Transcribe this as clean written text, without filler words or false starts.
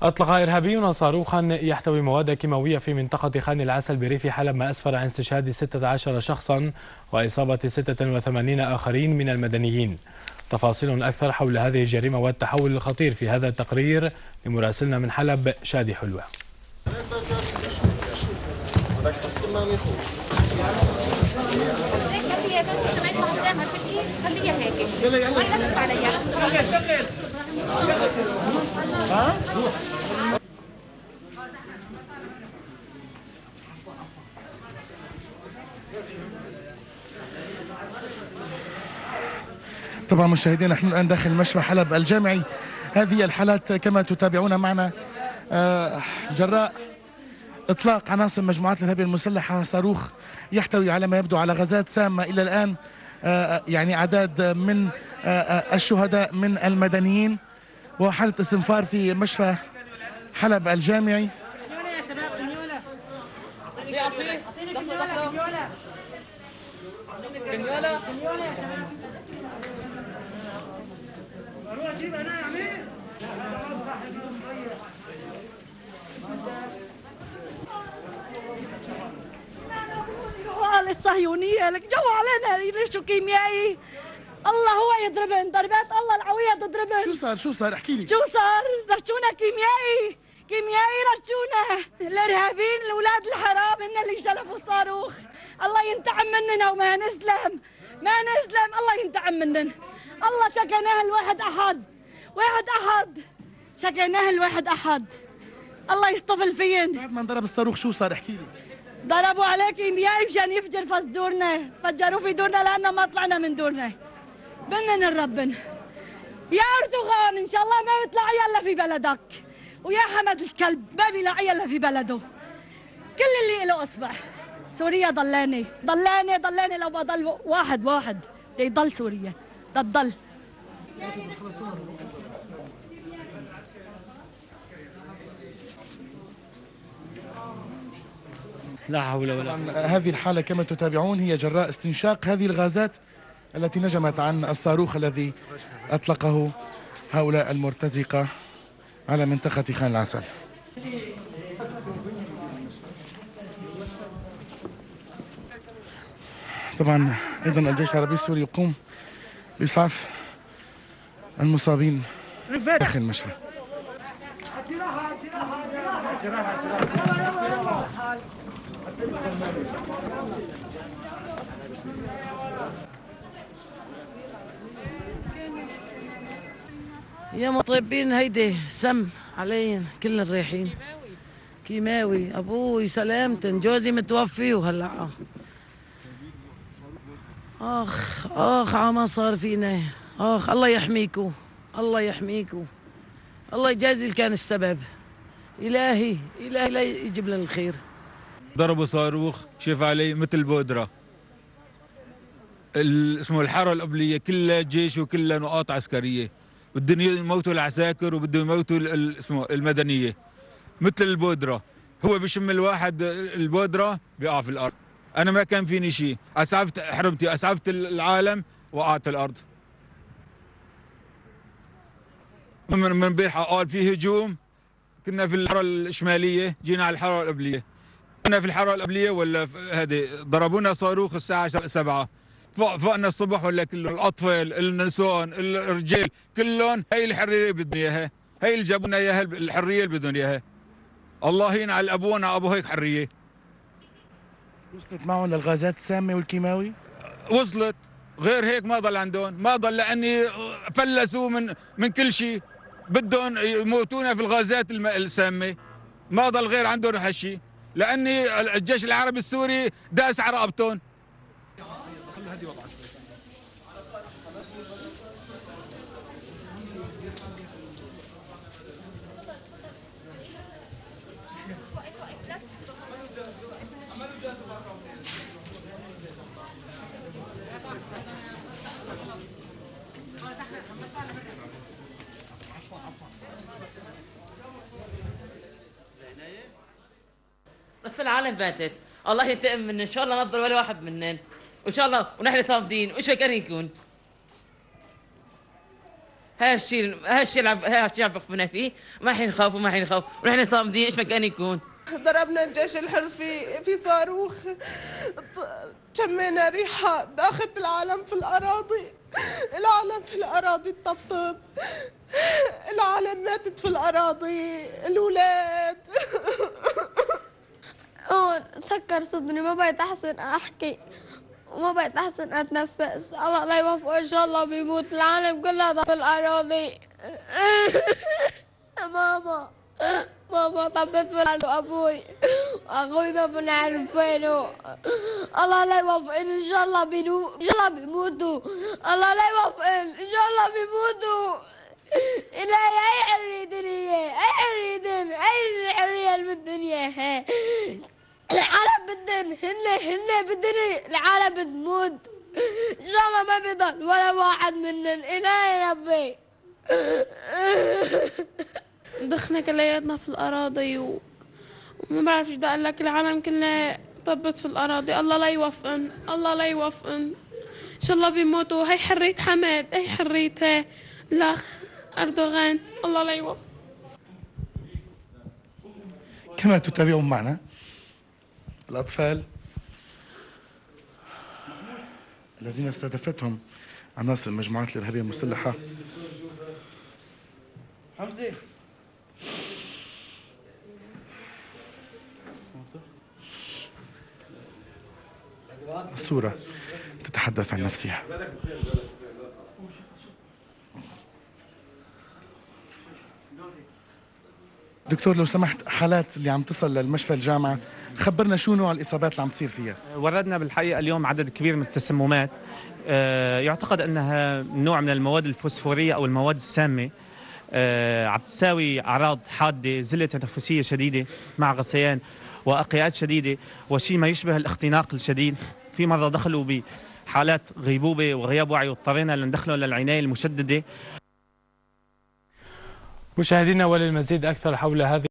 أطلق إرهابيون صاروخا يحتوي مواد كيماوية في منطقة خان العسل بريف حلب، ما أسفر عن استشهاد 16 شخصا وإصابة 86 آخرين من المدنيين. تفاصيل أكثر حول هذه الجريمة والتحول الخطير في هذا التقرير لمراسلنا من حلب شادي حلوة. طبعا مشاهدينا نحن الآن داخل مشفى حلب الجامعي. هذه الحالات كما تتابعون معنا جراء إطلاق عناصر مجموعات الإرهابية المسلحة صاروخ يحتوي على ما يبدو على غازات سامة. إلى الآن يعني أعداد من الشهداء من المدنيين، وحالة استنفار في مشفى حلب الجامعي. الصهيونية لك جو علينا يرشوا كيميائي. الله هو يضربن ضربات الله العوية تضربن. شو صار احكي لي. شو صار؟ رشونا كيميائي رشونا. الارهابيين الاولاد الحرام هن اللي شلفوا الصاروخ. الله ينتقم مننا وما نسلم الله ينتقم مننا. الله شكيناه الواحد احد شكيناه الواحد احد. الله يصطفل فين. بعد ما انضرب الصاروخ شو صار احكي لي. ضربوا عليه كيميائي مشان يفجر فص دورنا، فجروا في دورنا لأننا ما طلعنا من دورنا. بنن ربنا يا أردوغان إن شاء الله ما يطلع إلا في بلدك، ويا حمد الكلب ما بيلاقي إلا في بلده. كل اللي له أصبع سوريا ضلاني لو بضل واحد يضل سوريا تضل. لا حول ولا قوة. هذه الحالة كما تتابعون هي جراء استنشاق هذه الغازات التي نجمت عن الصاروخ الذي أطلقه هؤلاء المرتزقة على منطقة خان العسل. طبعا أيضا الجيش العربي السوري يقوم بإسعاف المصابين داخل المشفى. يا مطربين هيدي سم علينا كل الرايحين. كيماوي ابوي سلامتن جوزي متوفي وهلا اخ عما صار فينا. الله يحميكو الله يجازي اللي كان السبب. الهي لا يجيب لنا الخير. ضربوا صاروخ شاف علي مثل بودرة. اسمه الحارة القبلية كلها جيش وكلها نقاط عسكرية، بدهم يموتوا العساكر وبدهم يموتوا اسمه المدنية مثل البودرة. هو بشم الواحد البودرة بيقع في الأرض. أنا ما كان فيني شيء، أسعفت حرمتي، أسعفت العالم وقعت الأرض. من امبارح قال في هجوم. كنا في الحارة الشمالية، جينا على الحارة القبلية. كنا في الحارة القبلية ولا هذه ضربونا صاروخ الساعة 7. فوقنا الصبح ولا كله الأطفال النسوان الرجال كلهم هي الحرية بدهم إياها، هي اللي جابوا لنا إياها الحرية اللي بدهم إياها. الله ينعل أبونا أبو هيك حرية. وصلت معهم الغازات السامة والكيماوي؟ وصلت، غير هيك ما ضل عندهم، ما ضل لأني فلسوا من كل شيء. بدهم يموتونا في الغازات السامة، ما ضل غير عندهم هالشيء، لأني الجيش العربي السوري داس على رقبتهم. بس العالم باتت. الله ينتقم منا ان شاء الله، ما تضل ولا واحد مننا وان شاء الله، ونحن صامدين وإيش كان يكون. هالشيء اللي بخفنا فيه. ما حنخاف وما حنخاف، ونحن صامدين ايش ما كان يكون. ضربنا الجيش الحرفي في صاروخ، شمينا ريحة داخل العالم في الأراضي، العالم في الأراضي تطبطب، العالم ماتت في الأراضي، الأولاد. سكر صدري، ما بقيت أحسن أحكي وما بقيت أحسن أتنفس. الله لا يوفقه إن شاء الله، بيموت العالم كلها في الأراضي. ماما طبت في الأرض، وأبوي وأخوي ما بنعرف وينه. الله لا يوفقن إن شاء الله، إن شاء الله بيموتوا. الله لا يوفقن إن شاء الله بيموتوا. إلهي أي حرية دنيا، أي حرية، أي الحرية اللي بالدنيا. العالم بدن، هن بدن، العالم بتموت. إن شاء الله ما بيضل ولا واحد منن. إلهي ربي. دخنا كلياتنا في الأراضي وما بعرف ايش بدي اقول لك، العالم كلها طبت في الأراضي. الله لا يوفقن، الله لا يوفقن. إن شاء الله بيموتوا. هي حرية حماد، هي حرية الأخ أردوغان. الله لا يوفق. كما تتابعون معنا الأطفال الذين استهدفتهم عناصر المجموعات الإرهابية المسلحة الصورة تتحدث عن نفسها. دكتور لو سمحت، حالات اللي عم تصل للمشفى الجامعة، خبرنا شو نوع الإصابات اللي عم تصير فيها. وردنا بالحقيقة اليوم عدد كبير من التسممات، يعتقد أنها نوع من المواد الفوسفورية أو المواد السامة، عم تساوي أعراض حادة، زلة تنفسية شديدة مع غثيان وأقيات شديدة وشيء ما يشبه الاختناق الشديد. في مرضى دخلوا بحالات غيبوبة وغياب وعي، واضطرينا لندخلهم للعناية المشددة. مشاهدينا، وللمزيد أكثر حول هذه